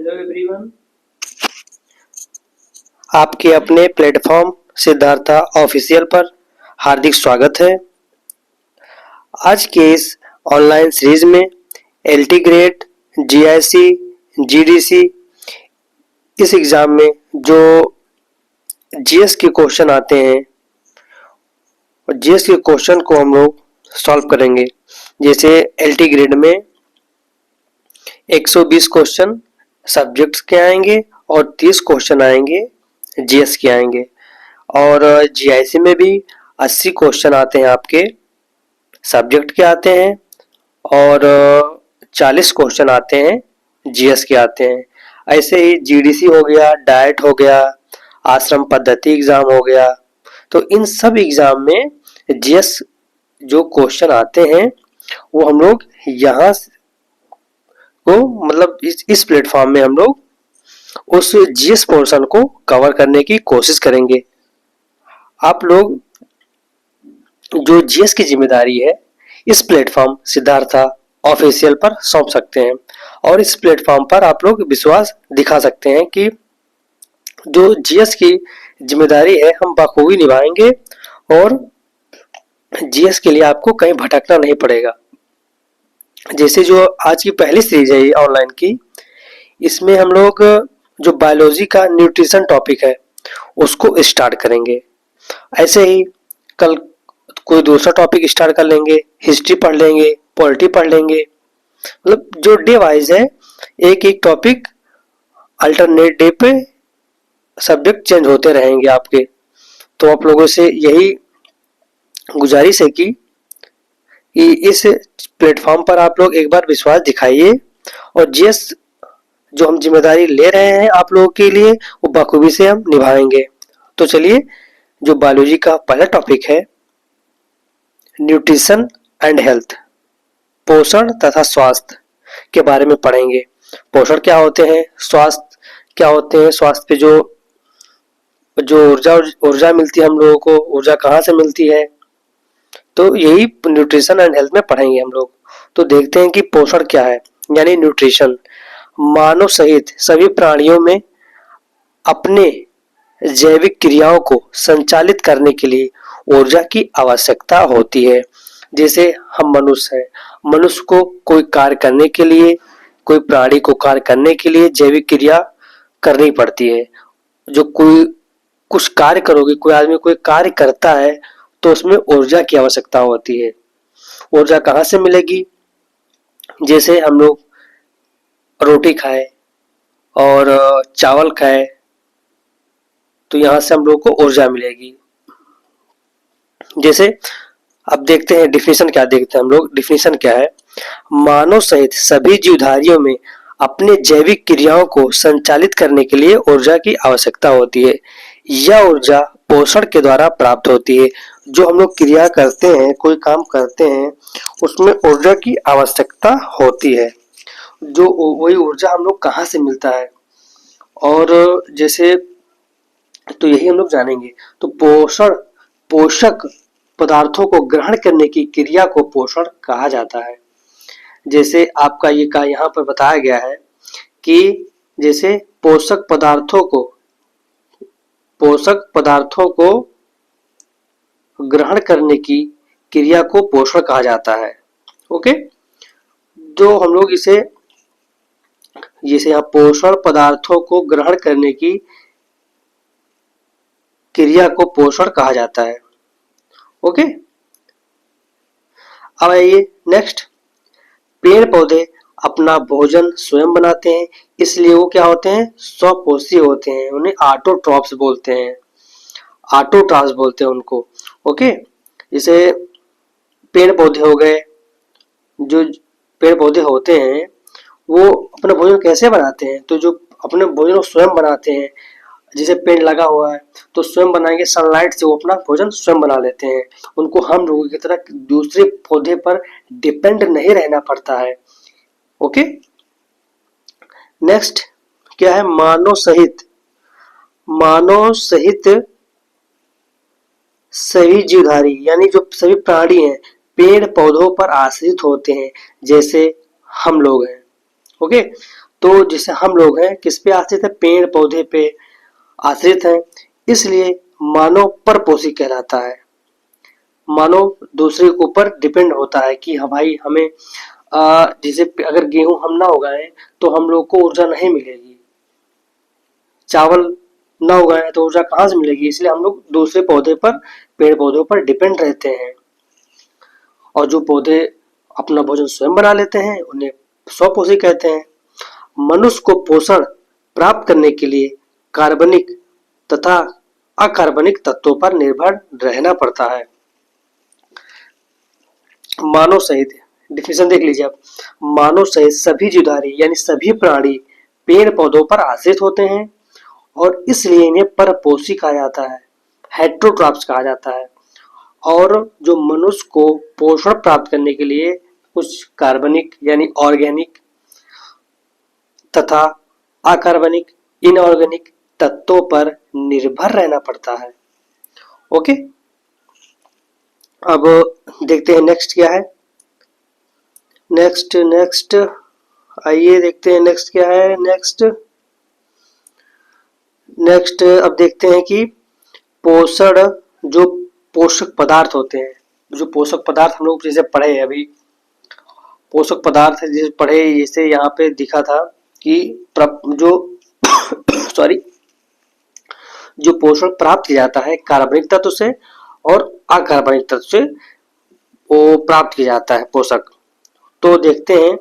Hello everyone. आपके अपने platform Siddhartha official पर हार्दिक स्वागत है। आज के इस ऑनलाइन सीरीज में एलटी ग्रेड, जीआईसी, जीडीसी इस एग्ज़ाम में जो जीएस के क्वेश्चन आते हैं और जीएस के क्वेश्चन को हम लोग सॉल्व करेंगे। जैसे एलटी ग्रेड में 120 क्वेश्चन सब्जेक्ट्स के आएंगे और 30 क्वेश्चन आएंगे जीएस के आएंगे। और जीआईसी में भी 80 क्वेश्चन आते हैं आपके सब्जेक्ट के आते हैं और 40 क्वेश्चन आते हैं जीएस के आते हैं। ऐसे ही जीडीसी हो गया, डाइट हो गया, आश्रम पद्धति एग्जाम हो गया। तो इन सब एग्जाम में जीएस जो क्वेश्चन आते हैं वो हम लोग यहाँ को मतलब इस प्लेटफॉर्म में हम लोग उस जीएस पोर्शन को कवर करने की कोशिश करेंगे। आप लोग जो जीएस की जिम्मेदारी है इस प्लेटफॉर्म सिद्धार्था ऑफिशियल पर सौंप सकते हैं और इस प्लेटफॉर्म पर आप लोग विश्वास दिखा सकते हैं कि जो जीएस की जिम्मेदारी है हम बखूबी निभाएंगे और जीएस के लिए आपको कहीं भटकना नहीं पड़ेगा। जैसे जो आज की पहली सीरीज है ऑनलाइन की, इसमें हम लोग जो बायोलॉजी का न्यूट्रिशन टॉपिक है उसको स्टार्ट करेंगे। ऐसे ही कल कोई दूसरा टॉपिक स्टार्ट कर लेंगे, हिस्ट्री पढ़ लेंगे, पॉलिटी पढ़ लेंगे। मतलब जो डे वाइज है एक एक टॉपिक अल्टरनेट डे पे सब्जेक्ट चेंज होते रहेंगे आपके। तो आप लोगों से यही गुजारिश है कि इस प्लेटफॉर्म पर आप लोग एक बार विश्वास दिखाइए और जीएस जो हम जिम्मेदारी ले रहे हैं आप लोगों के लिए वो बखूबी से हम निभाएंगे। तो चलिए, जो बायोलॉजी का पहला टॉपिक है न्यूट्रिशन एंड हेल्थ, पोषण तथा स्वास्थ्य के बारे में पढ़ेंगे। पोषण क्या होते हैं, स्वास्थ्य क्या होते हैं, स्वास्थ्य पे जो ऊर्जा मिलती है हम लोगों को, ऊर्जा कहाँ से मिलती है, तो यही न्यूट्रिशन एंड हेल्थ में पढ़ेंगे हम लोग। तो देखते हैं कि पोषण क्या है। यानी न्यूट्रिशन मानव सहित सभी प्राणियों में अपने जैविक क्रियाओं को संचालित करने के लिए ऊर्जा की आवश्यकता होती है। जैसे हम मनुष्य हैं, मनुष्य को कोई कार्य करने के लिए, कोई प्राणी को कार्य करने के लिए जैविक क्रिया करनी पड़ती है। जो कोई कुछ कार्य करोगे, कोई आदमी कोई कार्य करता है तो उसमें ऊर्जा की आवश्यकता होती है। ऊर्जा कहाँ से मिलेगी? जैसे हम लोग रोटी खाए और चावल खाए तो यहाँ से हम लोग को ऊर्जा मिलेगी। जैसे अब देखते हैं डिफिनेशन क्या, देखते हैं हम लोग डिफिनेशन क्या है। मानव सहित सभी जीवधारियों में अपने जैविक क्रियाओं को संचालित करने के लिए ऊर्जा की आवश्यकता होती है। यह ऊर्जा पोषण के द्वारा प्राप्त होती है। जो हम लोग क्रिया करते हैं, कोई काम करते हैं, उसमें ऊर्जा की आवश्यकता होती है। जो वही ऊर्जा हम लोग कहाँ से मिलता है और जैसे तो यही हम लोग जानेंगे। तो पोषक पदार्थों को ग्रहण करने की क्रिया को पोषण कहा जाता है। जैसे आपका ये का यहाँ पर बताया गया है कि जैसे पोषक पदार्थों को ग्रहण करने की क्रिया को पोषण कहा जाता है। ओके, जो हम लोग इसे जैसे यहाँ पोषण पदार्थों को ग्रहण करने की क्रिया को पोषण कहा जाता है। ओके, अब आइए नेक्स्ट। पेड़ पौधे अपना भोजन स्वयं बनाते हैं, इसलिए वो क्या होते हैं, स्वपोषी होते हैं। उन्हें ऑटोट्रॉफ्स बोलते हैं, ऑटोट्रॉफ्स बोलते हैं उनको। ओके, जैसे पेड़ पौधे हो गए, जो पेड़ पौधे होते हैं वो अपना भोजन कैसे बनाते हैं, तो जो अपने भोजन स्वयं बनाते हैं। जैसे पेड़ लगा हुआ है तो स्वयं बनाएंगे, सनलाइट से वो अपना भोजन स्वयं बना लेते हैं। उनको हम लोगों की तरह दूसरे पौधे पर डिपेंड नहीं रहना पड़ता है। ओके, नेक्स्ट क्या है, मानव सहित सभी जीवधारी यानी जो सभी प्राणी हैं पेड़ पौधों पर आश्रित होते हैं, जैसे हम लोग हैं। ओके, तो जैसे हम लोग हैं किस पे आश्रित है, पेड़ पौधे पे आश्रित हैं, इसलिए मानव परपोषी कहलाता है। मानव दूसरे के ऊपर डिपेंड होता है कि हाँ भाई हमें जैसे अगर गेहूं हम ना उगाएं तो हम लोग को ऊर्जा नहीं मिलेगी, चावल ना उगाएं तो ऊर्जा कहाँ से मिलेगी, इसलिए हम लोग दूसरे पौधे पर, पेड़ पौधों पर डिपेंड रहते हैं। और जो पौधे अपना भोजन स्वयं बना लेते हैं उन्हें स्वपोषी कहते हैं। मनुष्य को पोषण प्राप्त करने के लिए कार्बनिक तथा अकार्बनिक तत्वों पर निर्भर रहना पड़ता है। मानव सहित, डिफिनेशन देख लीजिए आप, मानव सहित सभी जीवधारी यानी सभी प्राणी पेड़ पौधों पर आश्रित होते हैं और इसलिए इन्हें परपोषी कहा जाता है, हेट्रोट्रॉप्स कहा जाता है। और जो मनुष्य को पोषण प्राप्त करने के लिए कुछ कार्बनिक यानी ऑर्गेनिक तथा अकार्बनिक इनऑर्गेनिक तत्वों पर निर्भर रहना पड़ता है। ओके, अब देखते हैं नेक्स्ट क्या है। नेक्स्ट आइए देखते हैं नेक्स्ट क्या है। नेक्स्ट अब देखते हैं कि पोषण, जो पोषक पदार्थ होते हैं, जो पोषक पदार्थ हम लोग जैसे पढ़े अभी, पोषक पदार्थ जैसे पढ़े, जैसे यहाँ पे दिखा था कि जो सॉरी जो पोषण प्राप्त किया जाता है कार्बनिक तत्व से और अकार्बनिक तत्व से वो प्राप्त किया जाता है पोषक। तो देखते हैं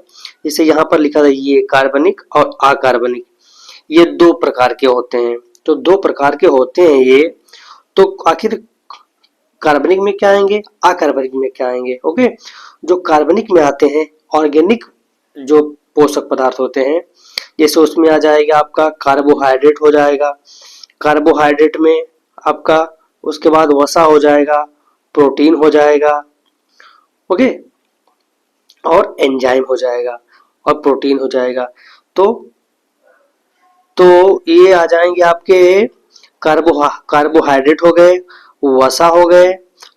जैसे यहाँ पर लिखा था ये कार्बनिक और अकार्बनिक, ये दो प्रकार के होते हैं। तो दो प्रकार के होते हैं ये, तो आखिर कार्बनिक में क्या आएंगे, अकार्बनिक में क्या आएंगे। ओके, जो कार्बनिक में आते हैं ऑर्गेनिक जो पोषक पदार्थ होते हैं, जैसे उसमें आ जाएगा आपका कार्बोहाइड्रेट हो जाएगा, कार्बोहाइड्रेट में आपका उसके बाद वसा हो जाएगा, प्रोटीन हो जाएगा, ओके, और एंजाइम हो जाएगा और प्रोटीन हो जाएगा। तो ये आ जाएंगे आपके कार्बोहाइड्रेट हो गए, वसा हो गए,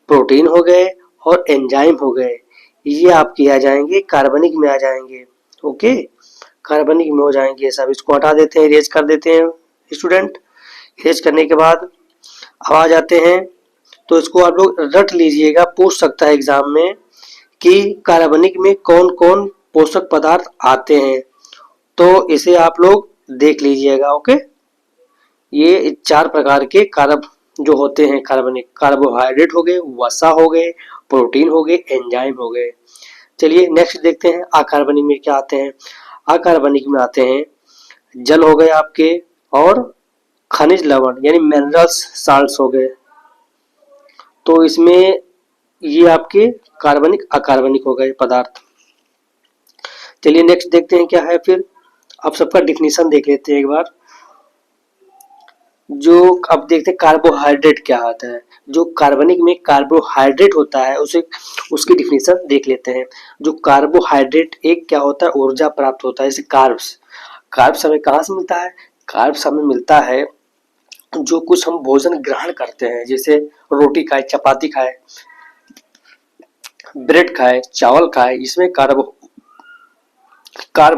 प्रोटीन हो गए और एंजाइम हो गए, ये आपके आ जाएंगे कार्बनिक में आ जाएंगे। ओके, कार्बनिक में हो जाएंगे सब। इसको हटा देते हैं, इरेज कर देते हैं स्टूडेंट। इरेज करने के बाद अब आ जाते हैं, तो इसको आप लोग रट लीजिएगा, पूछ सकता है एग्जाम में कि कार्बनिक में कौन कौन पोषक पदार्थ आते हैं, तो इसे आप लोग देख लीजिएगा। ओके, ये 4 प्रकार के कार्ब जो होते हैं कार्बनिक, कार्बोहाइड्रेट हो गए, वसा हो गए, प्रोटीन हो गए, एंजाइम हो गए। चलिए नेक्स्ट देखते हैं अकार्बनिक में क्या आते हैं। अकार्बनिक में आते हैं जल हो गए आपके और खनिज लवण यानी मिनरल्स साल्ट्स हो गए। तो इसमें ये आपके कार्बनिक अकार्बनिक हो गए पदार्थ। चलिए नेक्स्ट देखते हैं क्या है फिर। अब सबका डिफिनीशन देख लेते हैं एक बार। जो अब देखते हैं कार्बोहाइड्रेट क्या आता है। जो कार्बनिक में कार्बोहाइड्रेट होता है उसे उसकी डिफिनीशन देख लेते हैं। जो कार्बोहाइड्रेट एक क्या होता है, ऊर्जा प्राप्त होता है। जैसे कार्ब्स हमें कहाँ से मिलता है, कार्ब्स हमें मिलता है जो कुछ हम भोजन ग्रहण करते हैं, जैसे रोटी खाए, चपाती खाए, ब्रेड खाए, चावल खाए, इसमें कार्ब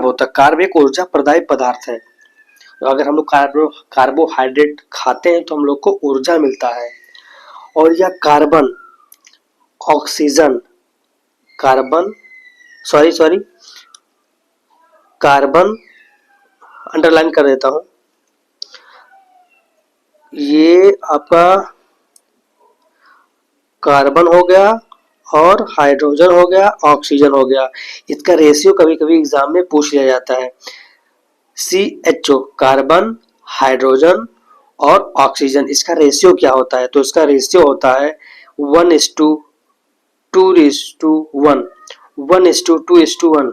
होता है। कार्ब एक ऊर्जा प्रदायी पदार्थ है। तो अगर हम लोग कार्बोहाइड्रेट खाते हैं तो हम लोग को ऊर्जा मिलता है। और यह कार्बन, ऑक्सीजन, कार्बन अंडरलाइन कर देता हूं, ये आपका कार्बन हो गया और हाइड्रोजन हो गया, ऑक्सीजन हो गया। इसका रेशियो कभी कभी एग्जाम में पूछ लिया जाता है। CHO कार्बन, हाइड्रोजन और ऑक्सीजन, इसका रेशियो क्या होता है, तो इसका रेशियो होता है 1:2:1, 1:2:1,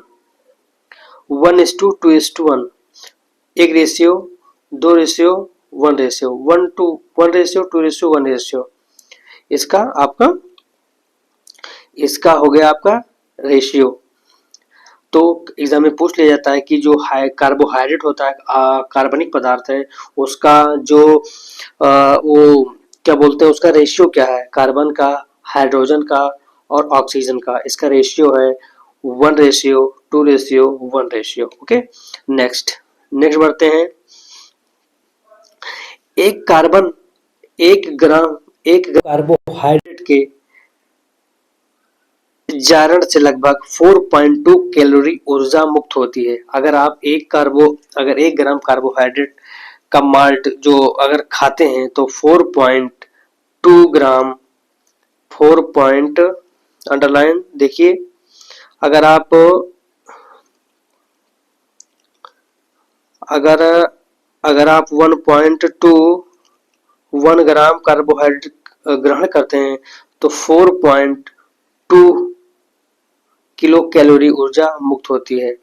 1:2:1, एक ratio, 2 ratio, 1 ratio, 1:1 ratio, 2 ratio, 1 ratio, इसका हो गया आपका रेशियो। तो एग्जाम में पूछ लिया जाता है कि जो कार्बोहाइड्रेट होता है, कार्बनिक पदार्थ है, उसका जो वो क्या बोलते हैं, उसका रेशियो क्या है, कार्बन का, हाइड्रोजन का और ऑक्सीजन का। इसका रेशियो है 1:2:1 रेशियो। ओके, नेक्स्ट नेक्स्ट बढ़ते हैं। एक कार्बन, एक ग्राम, एक कार्बोहाइड्रेट के जारण से लगभग 4.2 कैलोरी ऊर्जा मुक्त होती है। अगर 1 ग्राम कार्बोहाइड्रेट का माल्ट जो अगर खाते हैं तो 4.2 ग्राम, 4 पॉइंट अंडरलाइन देखिए, अगर आप अगर अगर आप 1 ग्राम कार्बोहाइड्रेट ग्रहण करते हैं तो 4.2 किलो कैलोरी ऊर्जा मुक्त होती है।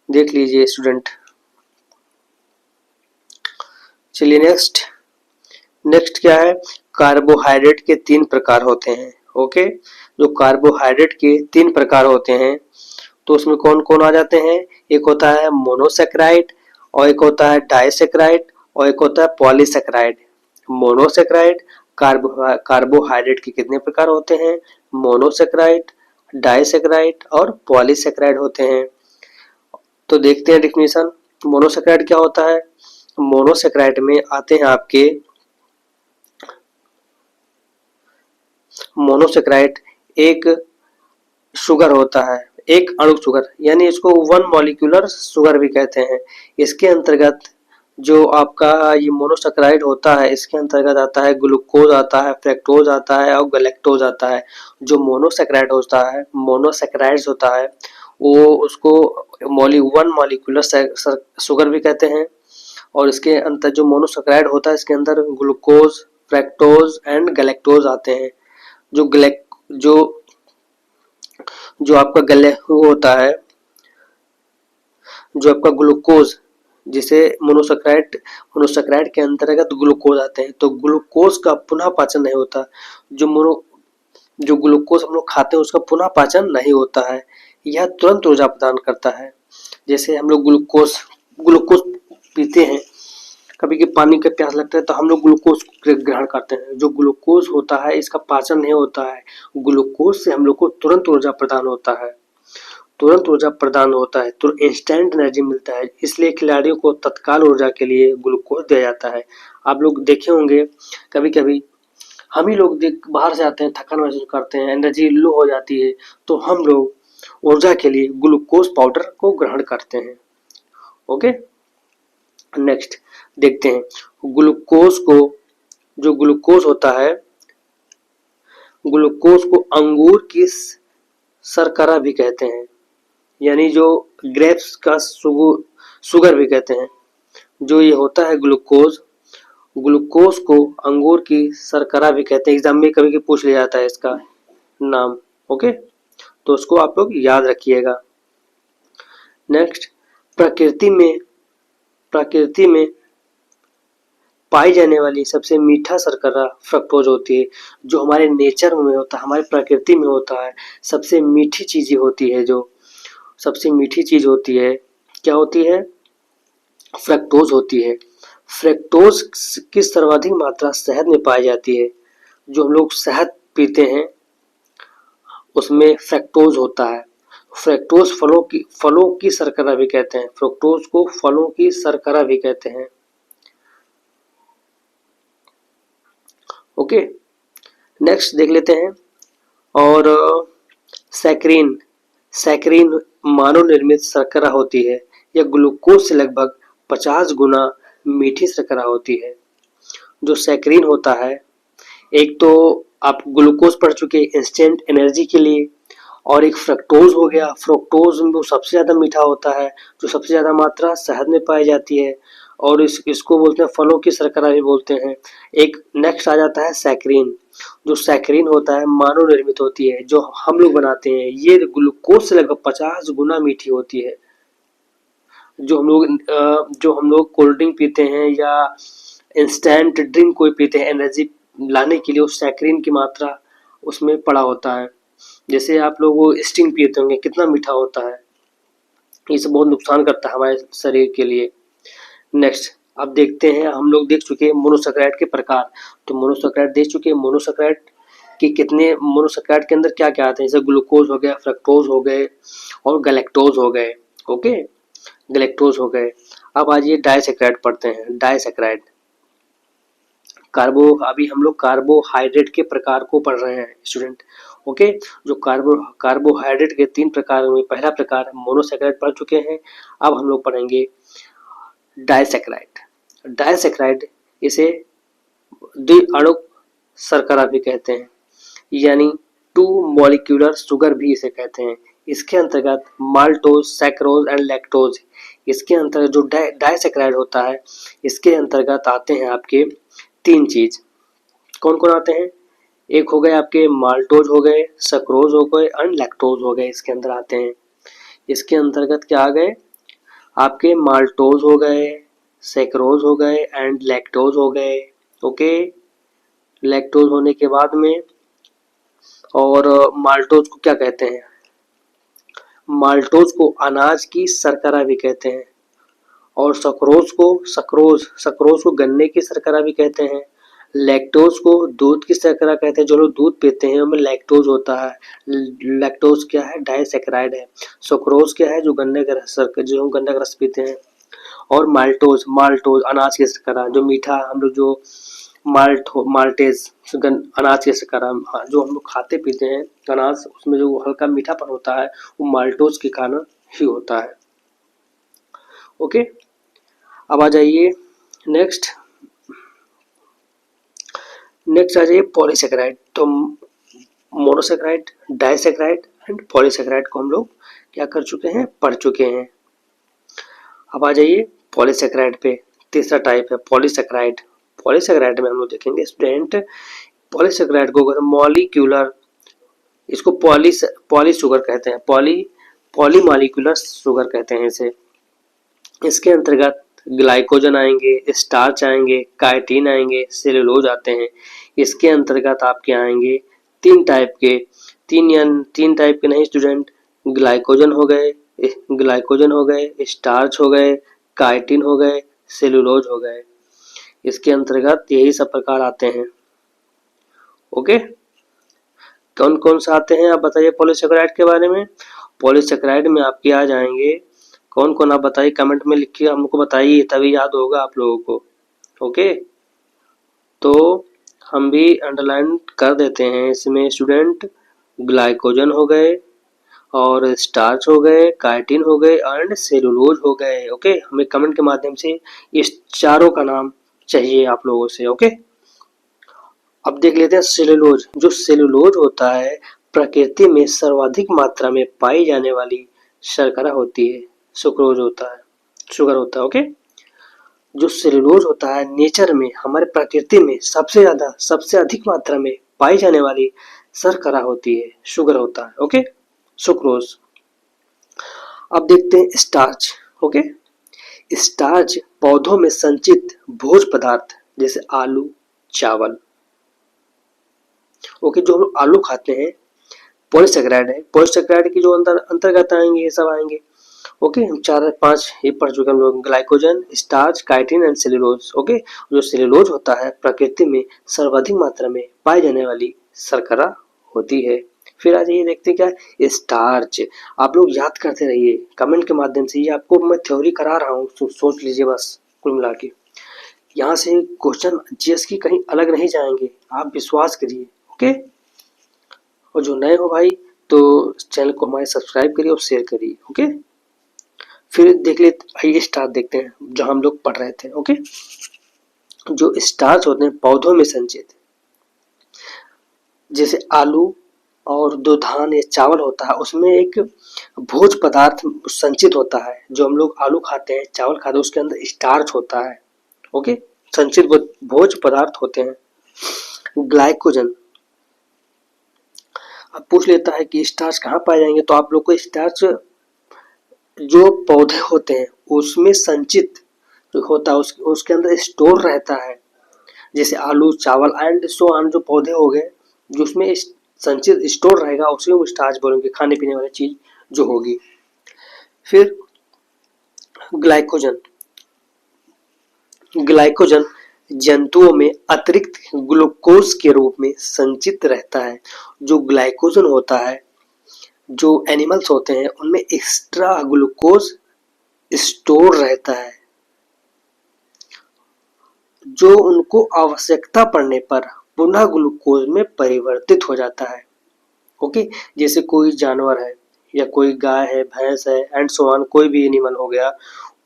देख लीजिए स्टूडेंट। चलिए नेक्स्ट क्या है? कार्बोहाइड्रेट के 3 प्रकार होते हैं। ओके, जो कार्बोहाइड्रेट के 3 प्रकार होते हैं तो उसमें कौन कौन आ जाते हैं? एक होता है मोनोसेक्राइड, और एक होता है डाइसेक्राइड, और एक होता है पॉलीसेक्राइड। मोनोसेक्राइड, कार्बोहाइड्रेट के कितने प्रकार होते हैं? मोनोसेक्राइड, डाइसेक्राइड और पॉलीसेक्राइड होते हैं। तो देखते हैं डेफिनेशन। मोनोसेक्राइड क्या होता है? मोनोसेक्राइड में आते हैं आपके, मोनोसेक्राइड एक शुगर होता है, एक अणु शुगर, यानी इसको 1 मॉलिक्यूलर शुगर भी कहते हैं। इसके अंतर्गत जो आपका ये मोनोसेक्राइड होता है, इसके अंतर्गत आता है ग्लूकोज आता है, फ्रक्टोज आता है और गैलेक्टोज आता है। जो मोनोसेक्राइड्स होता है वो उसको 1 मॉलिक्यूलर शुगर भी कहते हैं। और इसके अंदर जो मोनोसेक्राइड होता है इसके अंदर ग्लूकोज, फ्रक्टोज एंड गैलेक्टोज आते हैं। जो ग्लैक जो आपका वो होता है, जो आपका ग्लूकोज, जिसे मोनोसेक्राइड के अंतर्गत ग्लूकोज आते हैं, तो ग्लूकोज का पुनः पाचन नहीं होता। जो ग्लूकोज हम लोग खाते हैं उसका पुनः पाचन नहीं होता है, यह तुरंत ऊर्जा प्रदान करता है। जैसे हम लोग ग्लूकोज पीते हैं, कभी कभी पानी का प्यास लगता है तो हम लोग ग्लूकोज ग्रहण करते हैं। जो ग्लूकोज होता है इसका पाचन नहीं होता है, ग्लूकोज से हम लोग को तुरंत ऊर्जा प्रदान होता है, तो इंस्टेंट एनर्जी मिलता है। इसलिए खिलाड़ियों को तत्काल ऊर्जा के लिए ग्लूकोज दिया जाता है। आप लोग देखे होंगे कभी कभी हम ही लोग बाहर से आते हैं, थकान महसूस करते हैं, एनर्जी लो हो जाती है, तो हम लोग ऊर्जा के लिए ग्लूकोज पाउडर को ग्रहण करते हैं। ओके, नेक्स्ट देखते हैं। जो ग्लूकोज होता है, ग्लूकोज को अंगूर की शर्करा भी कहते हैं, यानी जो ग्रेप्स का शुगर भी कहते हैं। जो ये होता है ग्लूकोज को अंगूर की शर्करा भी कहते हैं। एग्जाम में कभी कभी पूछ लिया जाता है इसका नाम। ओके, तो उसको आप लोग याद रखिएगा। नेक्स्ट, प्रकृति में पाई जाने वाली सबसे मीठा शर्करा फ्रक्टोज होती है। जो हमारे नेचर में होता है, हमारे प्रकृति में होता है, सबसे मीठी चीज होती है, जो सबसे मीठी चीज होती है, क्या होती है? फ्रक्टोज होती है। फ्रक्टोज की सर्वाधिक मात्रा शहद में पाई जाती है। जो हम लोग शहद पीते हैं उसमें फ्रक्टोज होता है। फ्रक्टोज फलों की शर्करा भी कहते हैं। फ्रक्टोज को फलों की शर्करा भी कहते हैं। ओके, नेक्स्ट देख लेते हैं। और सैकरीन मानव निर्मित शर्करा होती है। यह ग्लूकोज से लगभग 50 गुना मीठी शर्करा होती है। जो सैकरीन होता है, एक तो आप ग्लूकोज पढ़ चुके इंस्टेंट एनर्जी के लिए, और एक फ्रक्टोज हो गया। फ्रक्टोज में सबसे ज्यादा मीठा होता है, जो सबसे ज्यादा मात्रा शहद में पाई जाती है, और इसको बोलते हैं फलों की शर्करा भी बोलते हैं। एक नेक्स्ट आ जाता है सैकरीन। जो सैकरीन होता है मानव निर्मित होती है, जो हम लोग बनाते हैं। ये ग्लूकोज से लगभग 50 गुना मीठी होती है। जो हम लोग कोल्ड ड्रिंक पीते हैं या इंस्टेंट ड्रिंक कोई पीते हैं एनर्जी लाने के लिए, उस सैकरीन की मात्रा उसमें पड़ा होता है। जैसे आप लोग वो स्टिंग पीते होंगे, कितना मीठा होता है। ये सब बहुत नुकसान करता है हमारे शरीर के लिए। नेक्स्ट अब देखते हैं, हम लोग देख चुके हैं मोनोसेक्राइड के प्रकार। तो मोनोसेक्राइड देख चुके हैं, मोनोसेक्राइड के अंदर क्या क्या आते हैं, जैसे ग्लूकोज हो गया, फ्रक्टोज हो गए और गैलेक्टोज हो गए। ओके, गैलेक्टोज हो गए। अब आज ये डाइसैकराइड पढ़ते हैं। डाइसैकराइड अभी हम लोग कार्बोहाइड्रेट के प्रकार को पढ़ रहे हैं स्टूडेंट। ओके, जो कार्बोहाइड्रेट के 3 प्रकार में पहला प्रकार मोनोसैकराइड पढ़ चुके हैं। अब हम लोग पढ़ेंगे डाइसैकराइड। डाइसैकराइड इसे द्विअणुक शर्करा भी कहते हैं, यानी 2 मॉलिक्यूलर शुगर भी इसे कहते हैं। इसके अंतर्गत माल्टोज, सैक्रोज एंड लैक्टोज, इसके अंतर्गत जो डाइसैकराइड होता है, इसके अंतर्गत आते हैं आपके 3 चीज। कौन कौन आते हैं? एक हो गए आपके माल्टोज हो गए, सक्रोज हो गए एंड लैक्टोज हो गए, इसके अंदर आते हैं। इसके अंतर्गत क्या आ गए? आपके माल्टोज हो गए, सैक्रोज हो गए एंड लैक्टोज हो गए। ओके, लैक्टोज होने के बाद में और माल्टोज को क्या कहते हैं? माल्टोज को अनाज की शर्करा भी कहते हैं, और सक्रोज को गन्ने की शर्करा भी कहते हैं। लैक्टोज को दूध की शर्करा कहते हैं। जो लोग दूध पीते हैं उनमें लैक्टोज होता है। लैक्टोज क्या है? डाइसैकराइड है। सुक्रोज क्या है? जो गन्ने का रस पीते हैं। और माल्टोज अनाज की शर्करा, जो मीठा हम लोग जो माल्टेज अनाज की शर्करा जो हम लोग खाते पीते हैं अनाज, उसमें जो हल्का मीठापन होता है वो माल्टोज के कारण ही होता है। ओके, अब आ जाइए नेक्स्ट आ जाइए पॉलीसैकराइड। तो मोनोसैकराइड, डाइसैकराइड एंड पॉलीसैकराइड को हम लोग क्या कर चुके हैं? पढ़ चुके हैं। अब आ जाइए पॉलीसैकराइड पे। तीसरा टाइप है पॉलीसैकराइड। पॉलीसैकराइड में हम लोग देखेंगे स्टूडेंट, पॉलीसैकराइड को अगर मॉलिक्यूलर, इसको पॉली शुगर कहते हैं, पॉलीमॉलिक्यूलर शुगर कहते हैं इसे। इसके अंतर्गत ग्लाइकोजन आएंगे, स्टार्च आएंगे, काइटिन आएंगे, सेलुलोज आते हैं। इसके अंतर्गत आपके आएंगे 3 टाइप के नहीं स्टूडेंट, ग्लाइकोजन हो गए, स्टार्च हो गए, काइटिन हो गए, सेलुलोज हो गए। इसके अंतर्गत यही सब प्रकार आते हैं। ओके, कौन कौन से आते हैं आप बताइए पॉलीसैकराइड के बारे में? पॉलीसैकराइड में आपके आ जाएंगे कौन कौन, आप बताइए, कमेंट में लिख के हमको बताइए, तभी याद होगा आप लोगों को। ओके, तो हम भी अंडरलाइन कर देते हैं इसमें स्टूडेंट। ग्लाइकोजन हो गए और स्टार्च हो गए, काइटिन हो गए एंड सेलुलोज हो गए। ओके, हमें कमेंट के माध्यम से इस चारों का नाम चाहिए आप लोगों से। ओके, अब देख लेते हैं सेलुलोज। जो सेलुलोज होता है प्रकृति में सर्वाधिक मात्रा में पाई जाने वाली शर्करा होती है, सुक्रोज होता है, शुगर होता है। ओके, जो सेलुलोज होता है नेचर में, हमारे प्रकृति में सबसे अधिक मात्रा में पाई जाने वाली शर्करा होती है, शुगर होता है। Okay, sucrose. अब देखते हैं स्टार्च। ओके, स्टार्च पौधों में संचित भोज्य पदार्थ जैसे आलू, चावल। ओके, जो हम लोग आलू खाते हैं पॉलीसैकराइड है। पॉलीसैकराइड की जो अंतर्गत आएंगे ये सब आएंगे। ओके, हम 4-5 ये पढ़ चुके हम लोग, glycogen, starch, chitin and cellulose. Okay, जो सेलुलोज होता है प्रकृति में सर्वाधिक मात्रा में पाई जाने वाली शर्करा होती है। फिर आ जाइए देखते क्या स्टार्च। आप लोग याद करते रहिए कमेंट के माध्यम से, ये आपको मैं थ्योरी करा रहा हूँ, सोच लीजिए बस कुल मिला के। यहाँ से क्वेश्चन जीएस की कहीं अलग नहीं जाएंगे, आप विश्वास करिए। ओके, और जो नए हो भाई तो चैनल को हमारे सब्सक्राइब करिए और शेयर करिए। ओके, फिर देख ले आइए स्टार्च देखते हैं जो हम लोग पढ़ रहे थे। ओके, जो स्टार्च होते हैं पौधों में संचित, जैसे आलू और जो धान या चावल होता है उसमें एक भोज्य पदार्थ संचित होता है। जो हम लोग आलू खाते हैं, चावल खाते हैं, उसके अंदर स्टार्च होता है। ओके, संचित भोज्य पदार्थ होते हैं। ग्लाइकोजन, अब पूछ लेता है कि स्टार्च कहाँ पाए जाएंगे, तो आप लोग को स्टार्च जो पौधे होते हैं उसमें संचित होता है, उसके अंदर स्टोर रहता है। जैसे आलू, चावल एंड सो ऑन, जो पौधे हो गए जो उसमें संचित स्टोर रहेगा उसी को स्टार्च बोलेंगे, खाने पीने वाली चीज जो होगी। फिर ग्लाइकोजन जंतुओं में अतिरिक्त ग्लूकोज के रूप में संचित रहता है। जो ग्लाइकोजन होता है, जो एनिमल्स होते हैं उनमें एक्स्ट्रा ग्लूकोज स्टोर रहता है, जो उनको आवश्यकता पड़ने पर पुनः ग्लूकोज में परिवर्तित हो जाता है। ओके, जैसे कोई जानवर है या कोई गाय है, भैंस है एंड सो ऑन, कोई भी एनिमल हो गया,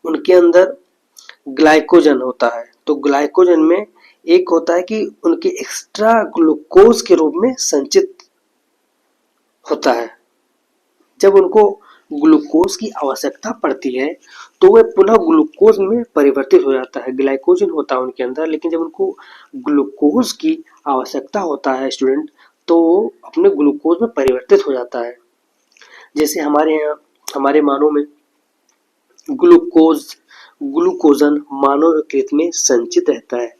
उनके अंदर ग्लाइकोजन होता है। तो ग्लाइकोजन में एक होता है कि उनके एक्स्ट्रा ग्लूकोज के रूप में संचित होता है। जब उनको ग्लूकोज की आवश्यकता पड़ती है तो वह पुनः ग्लूकोज में परिवर्तित हो जाता है। ग्लाइकोजन होता है उनके अंदर, लेकिन जब उनको ग्लूकोज की आवश्यकता होता है स्टूडेंट, तो अपने ग्लूकोज में परिवर्तित हो जाता है। जैसे हमारे यहाँ हमारे मानव में ग्लूकोजन मानव यकृत में संचित रहता है।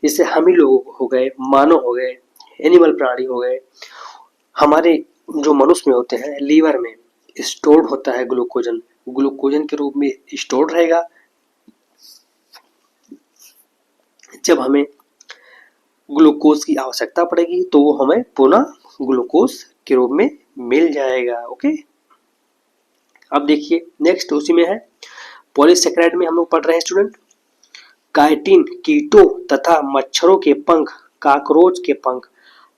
जैसे हम ही लोग हो गए, मानव हो गए, एनिमल प्राणी हो गए, हमारे जो मनुष्य में होते हैं लीवर में स्टोर्ड होता है ग्लूकोजन, ग्लूकोजन के रूप में स्टोर्ड रहेगा। जब हमें ग्लूकोज की आवश्यकता पड़ेगी तो वो हमें पुनः ग्लूकोज के रूप में मिल जाएगा। ओके, अब देखिए नेक्स्ट उसी में है पॉलीसेकेराइड में हम लोग पढ़ रहे हैं स्टूडेंट, काइटिन कीटों तथा मच्छरों के पंख, काकरोच के पंख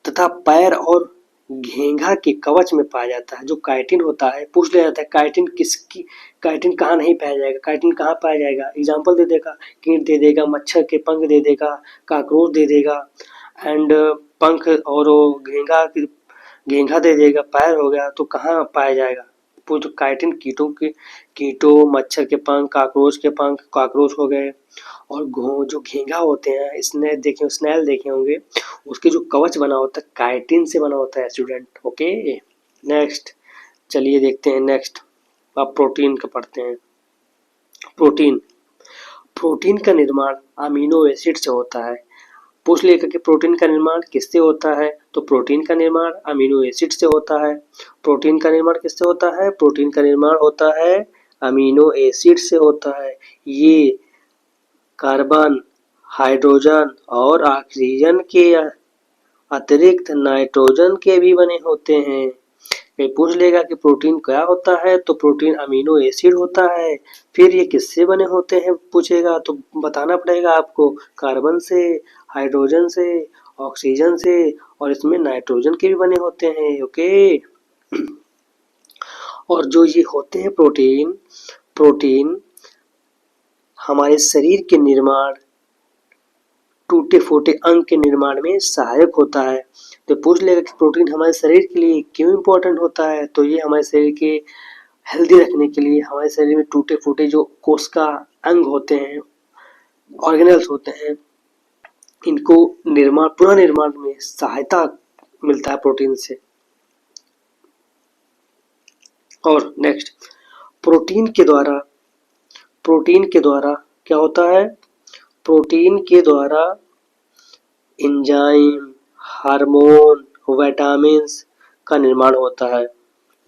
तथा पैर और घेंघा के कवच में पाया जाता है। जो काइटिन होता है, पूछ लिया जाता है काइटिन किसकी, काइटिन कहाँ नहीं पाया जाएगा, काइटिन कहाँ पाया जाएगा, एग्जाम्पल दे देगा, कीट दे देगा, मच्छर के पंख दे देगा, काकरोच दे देगा एंड पंख और घेंघा घेंघा दे देगा, पैर हो गया, तो कहाँ पाया जाएगा। तो काइटिन कीटों मच्छर के पंख, काकरोच के पंख, काकरोच हो गए, और जो घेंघा होते हैं, स्नेल देखे होंगे, उसके जो कवच बना होता है काइटिन से बना होता है स्टूडेंट। ओके, नेक्स्ट चलिए देखते हैं नेक्स्ट, अब प्रोटीन का पढ़ते हैं। प्रोटीन का निर्माण अमीनो एसिड से होता है। पूछ लेगा कि प्रोटीन का निर्माण किससे होता है, तो प्रोटीन का निर्माण अमीनो एसिड से होता है। प्रोटीन का निर्माण किससे होता है, प्रोटीन का निर्माण होता है अमीनो एसिड से होता है। ये कार्बन, हाइड्रोजन और ऑक्सीजन के अतिरिक्त नाइट्रोजन के भी बने होते हैं। कहीं पूछ लेगा कि प्रोटीन क्या होता है, तो प्रोटीन अमीनो एसिड होता है। फिर ये किससे बने होते हैं पूछेगा तो बताना पड़ेगा आपको, कार्बन से, हाइड्रोजन से, ऑक्सीजन से, और इसमें नाइट्रोजन के भी बने होते हैं। ओके, और जो ये होते हैं प्रोटीन हमारे शरीर के निर्माण, टूटे फूटे अंग के निर्माण में सहायक होता है। तो पूछ लेगा कि प्रोटीन हमारे शरीर के लिए क्यों इम्पोर्टेंट होता है, तो ये हमारे शरीर के हेल्दी रखने के लिए, हमारे शरीर में टूटे फूटे जो कोशिका अंग होते हैं, ऑर्गेनल्स होते हैं, इनको पुनः निर्माण में सहायता मिलता है प्रोटीन से। और नेक्स्ट, प्रोटीन के द्वारा क्या होता है, प्रोटीन के द्वारा एंजाइम, हार्मोन, विटामिन्स का निर्माण होता है।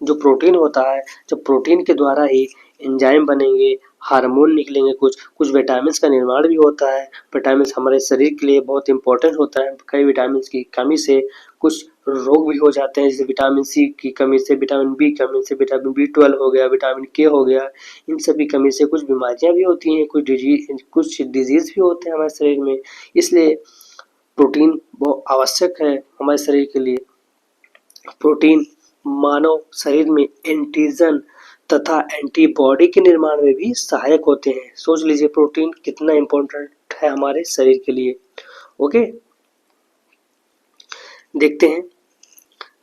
जो प्रोटीन होता है, जब प्रोटीन के द्वारा ही एंजाइम बनेंगे, हार्मोन निकलेंगे, कुछ विटामिन्स का निर्माण भी होता है। विटामिन्स हमारे शरीर के लिए बहुत इंपॉर्टेंट होता है। कई विटामिन्स की कमी से कुछ रोग भी हो जाते हैं, जैसे विटामिन सी की कमी से, विटामिन बी की कमी से, विटामिन B12 हो गया, विटामिन के हो गया, इन सभी कमी से कुछ बीमारियां भी होती हैं, कुछ डिजीज भी होते हैं हमारे शरीर में। इसलिए प्रोटीन बहुत आवश्यक है हमारे शरीर के लिए। प्रोटीन मानव शरीर में एंटीजन तथा एंटीबॉडी के निर्माण में भी सहायक होते हैं। सोच लीजिए प्रोटीन कितना इम्पोर्टेंट है हमारे शरीर के लिए। ओके, देखते हैं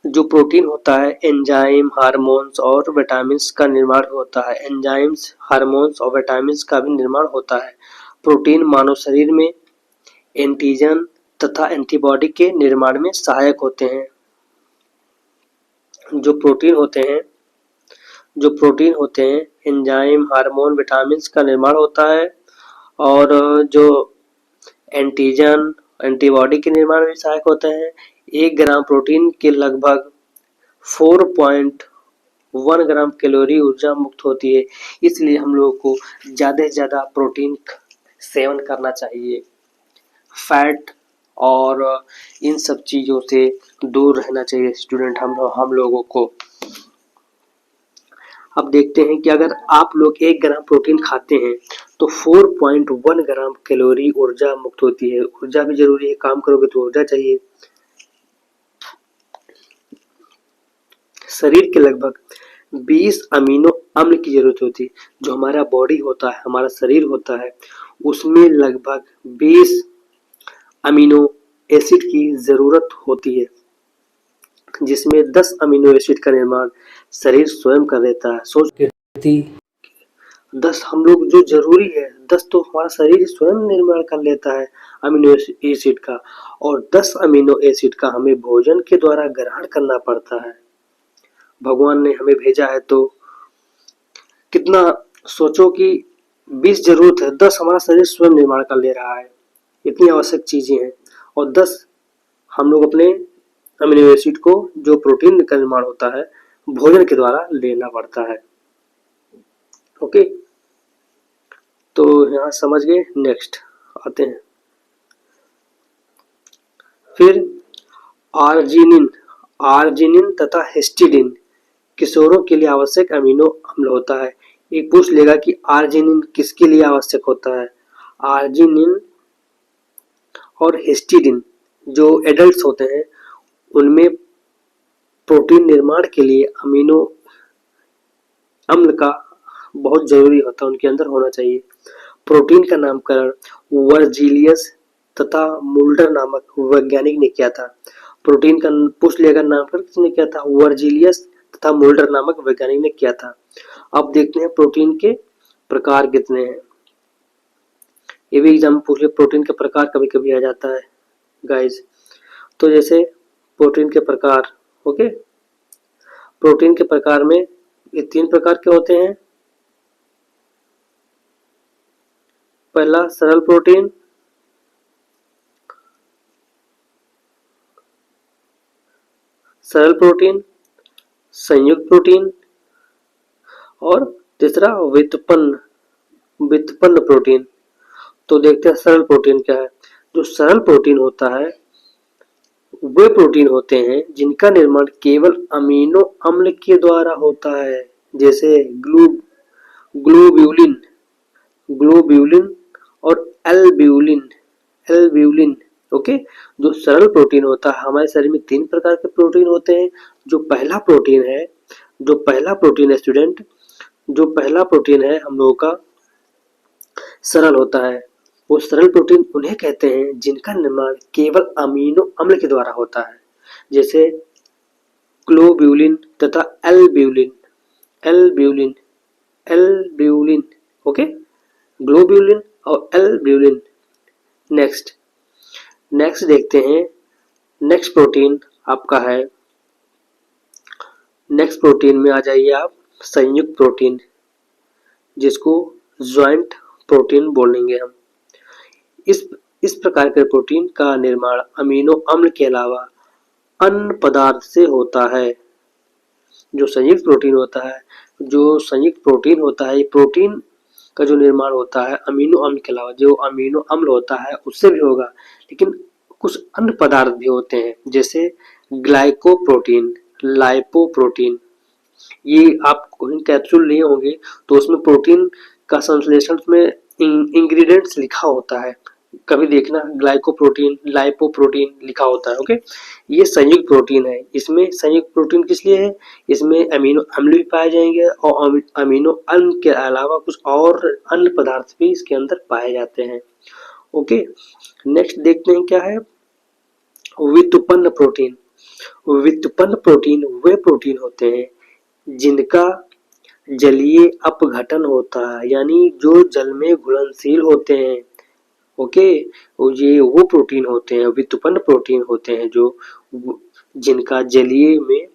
जो प्रोटीन होता है, एंजाइम, हार्मोन्स और विटामिन्स का निर्माण होता है। एंजाइम्स, हार्मोन्स और विटामिन्स का भी निर्माण होता है। प्रोटीन मानव शरीर में एंटीजन तथा एंटीबॉडी के निर्माण में सहायक होते हैं। जो प्रोटीन होते हैं एंजाइम, हार्मोन, विटामिन्स का निर्माण होता है, और जो एंटीजन, एंटीबॉडी के निर्माण में सहायक होते हैं। 1 ग्राम प्रोटीन के लगभग 4.1 ग्राम कैलोरी ऊर्जा मुक्त होती है। इसलिए हम लोगों को ज़्यादा से ज़्यादा प्रोटीन सेवन करना चाहिए। फैट और इन सब चीज़ों से दूर रहना चाहिए स्टूडेंट हम लोगों को। अब देखते हैं कि अगर आप लोग 1 ग्राम प्रोटीन खाते हैं तो 4.1 ग्राम कैलोरी ऊर्जा मुक्त होती है। ऊर्जा भी जरूरी है, काम करोगे तो ऊर्जा चाहिए। शरीर के लगभग 20 अमीनो अम्ल की जरूरत होती है। जो हमारा बॉडी होता है, हमारा शरीर होता है, उसमें लगभग 20 अमीनो एसिड की जरूरत होती है, जिसमें 10 अमीनो एसिड का निर्माण शरीर स्वयं कर देता है। सोच के 10 हम लोग जो जरूरी है, 10 तो हमारा शरीर स्वयं निर्माण कर लेता है अमीनो एसिड का, और 10 अमीनो एसिड का हमें भोजन के द्वारा ग्रहण करना पड़ता है। भगवान ने हमें भेजा है तो कितना, सोचो कि 20 जरूरत है, 10 हमारा शरीर स्वयं निर्माण कर ले रहा है। इतनी आवश्यक चीजें हैं, और 10 हम लोग अपने अमीनो एसिड को, जो प्रोटीन का निर्माण होता है, भोजन के द्वारा लेना पड़ता है। ओके, तो यहाँ समझ गए। नेक्स्ट आते हैं फिर आर्जिनिन तथा हिस्टिडिन किशोरों के लिए आवश्यक अमीनो अम्ल होता है। एक पूछ लेगा कि आर्जिनिन किसके लिए आवश्यक होता है। आर्जिनिन और हिस्टिडिन जो एडल्ट्स होते हैं, उनमें प्रोटीन निर्माण के लिए अमीनो अम्ल का बहुत जरूरी होता है, उनके अंदर होना चाहिए। प्रोटीन का नामकरण वर्जिलियस तथा मुल्डर नामक वैज्ञानिक ने किया था। प्रोटीन का पूछ लेगा नामकरण किसने किया था, वर्जिलियस तथा मुल्डर नामक वैज्ञानिक ने किया था। अब देखते हैं प्रोटीन के प्रकार कितने हैं। ये भी एग्जाम पूछ ले, प्रोटीन के प्रकार कभी कभी आ जाता है गाइस। तो जैसे प्रोटीन के प्रकार, ओके, प्रोटीन के प्रकार में ये 3 प्रकार के होते हैं। पहला सरल प्रोटीन, संयुक्त प्रोटीन, और तीसरा व्युत्पन्न प्रोटीन। तो देखते हैं सरल प्रोटीन क्या है। जो सरल प्रोटीन होता है, वे प्रोटीन होते हैं जिनका निर्माण केवल अमीनो अम्ल के द्वारा होता है, जैसे ग्लोब्यूलिन और एल्ब्यूलिन। ओके, जो सरल प्रोटीन होता है, हमारे शरीर में 3 प्रकार के प्रोटीन होते हैं। जो पहला प्रोटीन है स्टूडेंट, जो पहला प्रोटीन है हम लोगों का सरल होता है। वो सरल प्रोटीन उन्हें कहते हैं जिनका निर्माण केवल अमीनो अम्ल के द्वारा होता है, जैसे ग्लोब्यूलिन तथा एल्ब्यूलिन। ओके, ग्लोब्यूलिन और एल्ब्यूलिन। नेक्स्ट देखते हैं। नेक्स्ट प्रोटीन आपका है, नेक्स्ट प्रोटीन में आ जाइए आप, संयुक्त प्रोटीन, जिसको ज्वाइंट प्रोटीन बोलेंगे हम। इस प्रकार के प्रोटीन का निर्माण अमीनो अम्ल के अलावा अन्य पदार्थ से होता है। जो संयुक्त प्रोटीन होता है, ये प्रोटीन का जो निर्माण होता है अमीनो अम्ल के अलावा, जो अमीनो अम्ल होता है उससे भी होगा, लेकिन कुछ अन्य पदार्थ भी होते हैं, जैसे ग्लाइकोप्रोटीन, लाइपोप्रोटीन। ये आप कैप्सूल लिए होंगे तो उसमें प्रोटीन का संश्लेषण में इंग्रेडिएंट्स लिखा होता है, कभी देखना ग्लाइकोप्रोटीन, लाइपोप्रोटीन लिखा होता है। ओके, ये संयुक्त प्रोटीन है। इसमें संयुक्त प्रोटीन किस लिए है, इसमें अमीनो अम्ल भी पाए जाएंगे और अमीनो अम्ल के अलावा कुछ और अन्य पदार्थ भी इसके अंदर पाए जाते हैं। ओके, नेक्स्ट देखते हैं क्या है, व्युत्पन्न प्रोटीन। व्युत्पन्न प्रोटीन वे प्रोटीन होते हैं जिनका जलीय अपघटन होता है, यानी जो जल में घुलनशील होते हैं। ओके, ये वो प्रोटीन होते हैं, व्युत्पन्न प्रोटीन होते हैं जो जिनका जलीय में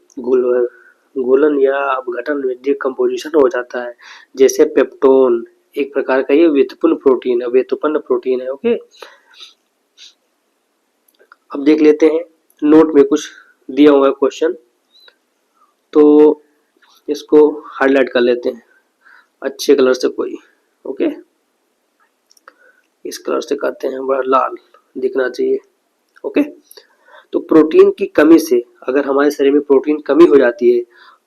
घुलन या अपघटन में डिकम्पोजिशन हो जाता है, जैसे पेप्टोन। एक प्रकार का ये व्युत्पन्न प्रोटीन है। ओके, अब देख लेते हैं, नोट में कुछ दिया हुआ है क्वेश्चन, तो इसको हाईलाइट कर लेते हैं अच्छे कलर से कोई। ओके, इस कलर से करते हैं, बड़ा लाल दिखना चाहिए। ओके, तो प्रोटीन की कमी से, अगर हमारे शरीर में प्रोटीन कमी हो जाती है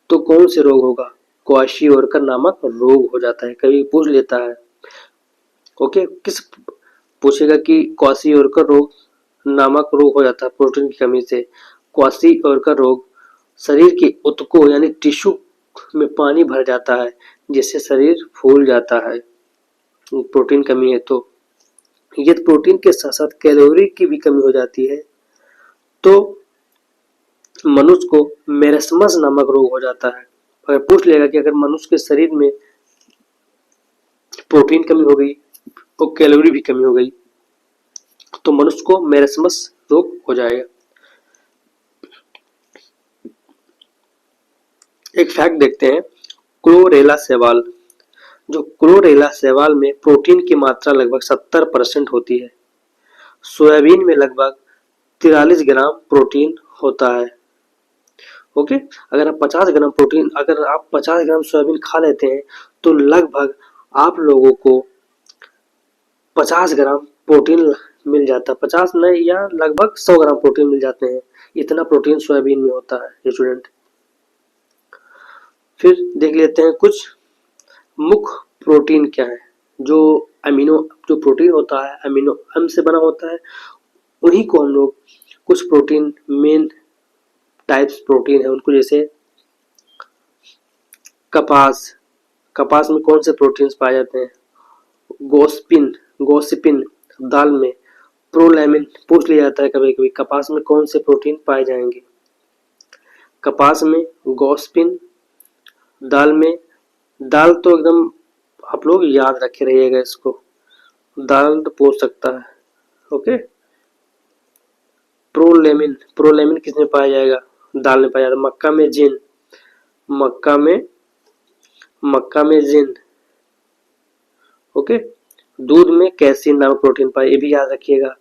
तो कौन से रोग होगा, क्वाशियोरकर नामक रोग हो जाता है। कभी पूछ लेता है, ओके, किस पूछेगा कि क्वाशियोरकर रोग नामक रोग हो जाता है प्रोटीन की कमी से। क्वाशियोरकर रोग शरीर के ऊतकों यानी टिश्यू में पानी भर जाता है, जिससे शरीर फूल जाता है, प्रोटीन कमी है तो। यदि प्रोटीन के साथ साथ कैलोरी की भी कमी हो जाती है तो मनुष्य को मेरस्मस नामक रोग हो जाता है। अगर पूछ लेगा कि अगर मनुष्य के शरीर में प्रोटीन कमी हो गई और कैलोरी भी कमी हो गई तो मनुष्य को मेरस्मस रोग हो जाएगा। एक फैक्ट देखते हैं, क्लोरेला शैवाल। जो क्लोरेला शैवाल में प्रोटीन की मात्रा लगभग 70% होती है। सोयाबीन में लगभग 43 ग्राम प्रोटीन होता है। ओके, अगर आप 50 ग्राम प्रोटीन, अगर आप 50 ग्राम सोयाबीन खा लेते हैं तो लगभग आप लोगों को 50 ग्राम प्रोटीन मिल जाता है। 50 नहीं, या लगभग 100 ग्राम प्रोटीन मिल जाते हैं। इतना प्रोटीन सोयाबीन में होता है स्टूडेंट। फिर देख लेते हैं कुछ मुख्य प्रोटीन क्या है। जो प्रोटीन होता है अमीनो अम्ल से बना होता है, उन्हीं को हम लोग कुछ प्रोटीन, मेन टाइप्स प्रोटीन है उनको, जैसे कपास में कौन से प्रोटीन्स पाए जाते हैं? गोसिपिन दाल में, प्रोलैमिन पूछ लिया जाता है कभी कभी, कपास में कौन से प्रोटीन पाए जाएंगे? कपास में गोसिपिन, दाल में, दाल तो एकदम आप लोग याद रखे रहिएगा इसको, दाल तो पूछ सकता है। ओके, प्रोलैमिन किसमें पाया जाएगा? दाल में पाया जाता है। मक्का में जिन। ओके, दूध में कैसीन नामक प्रोटीन पाया, ये भी याद रखिएगा।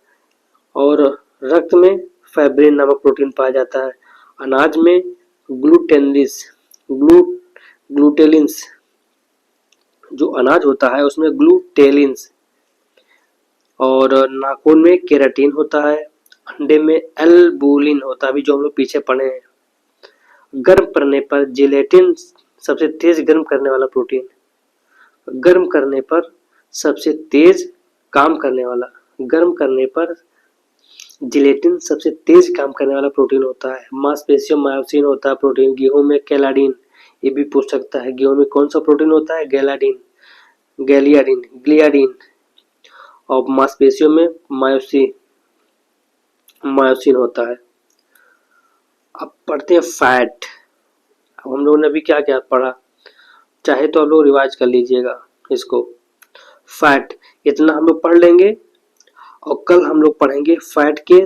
और रक्त में फाइब्रिन नामक प्रोटीन पाया जाता है। अनाज में ग्लूटेलिन्स, जो अनाज होता है उसमें ग्लूटेलिन्स। और नाखून में केराटिन होता है। अंडे में एल्बुलिन होता है, अभी जो हम लोग पीछे पढ़े हैं। गर्म करने पर जिलेटिन, सबसे तेज गर्म करने वाला प्रोटीन, गर्म करने पर सबसे तेज काम करने वाला, गर्म करने पर जिलेटिन सबसे तेज काम करने वाला प्रोटीन होता है। मांसपेशियों में मायोसिन होता है प्रोटीन। गेहूं में कैलाडीन, ये भी पूछ सकता है, गेहूं में कौन सा प्रोटीन होता है? ग्लियाडीन। और मांसपेशियों में मायोसिन होता है। अब पढ़ते हैं फैट। अब हम लोगों ने अभी क्या क्या पढ़ा, चाहे तो आप लोग रिवाइज कर लीजिएगा इसको। फैट इतना हम लोग पढ़ लेंगे और कल हम लोग पढ़ेंगे फैट के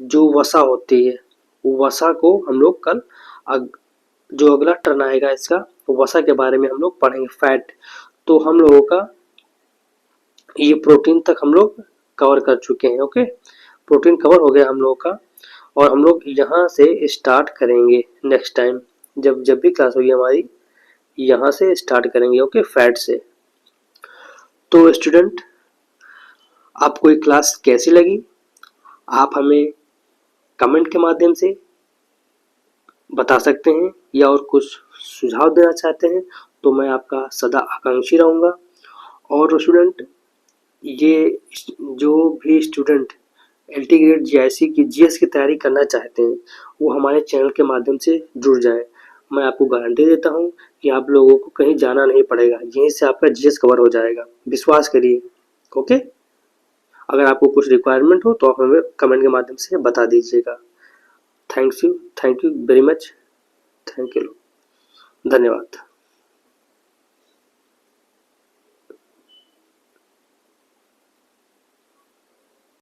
जो वसा होती है, वसा को हम लोग कल जो अगला टर्न आएगा इसका वसा के बारे में हम लोग पढ़ेंगे फैट। तो हम लोगों का ये प्रोटीन तक हम लोग कवर कर चुके हैं। ओके, प्रोटीन कवर हो गया हम लोगों का, और हम लोग यहाँ से स्टार्ट करेंगे नेक्स्ट टाइम, जब भी क्लास होगी हमारी यहाँ से स्टार्ट करेंगे। ओके, फैट से। तो स्टूडेंट, आपको ये क्लास कैसी लगी आप हमें कमेंट के माध्यम से बता सकते हैं, या और कुछ सुझाव देना चाहते हैं तो मैं आपका सदा आकांक्षी रहूँगा। और स्टूडेंट, ये जो भी स्टूडेंट LT ग्रेड GIC की GS की तैयारी करना चाहते हैं वो हमारे चैनल के माध्यम से जुड़ जाएं। मैं आपको गारंटी देता हूँ कि आप लोगों को कहीं जाना नहीं पड़ेगा, यहीं से आपका GS कवर हो जाएगा, विश्वास करिए। ओके, अगर आपको कुछ रिक्वायरमेंट हो तो आप हमें कमेंट के माध्यम से बता दीजिएगा। Thank you very much, thank you, धन्यवाद।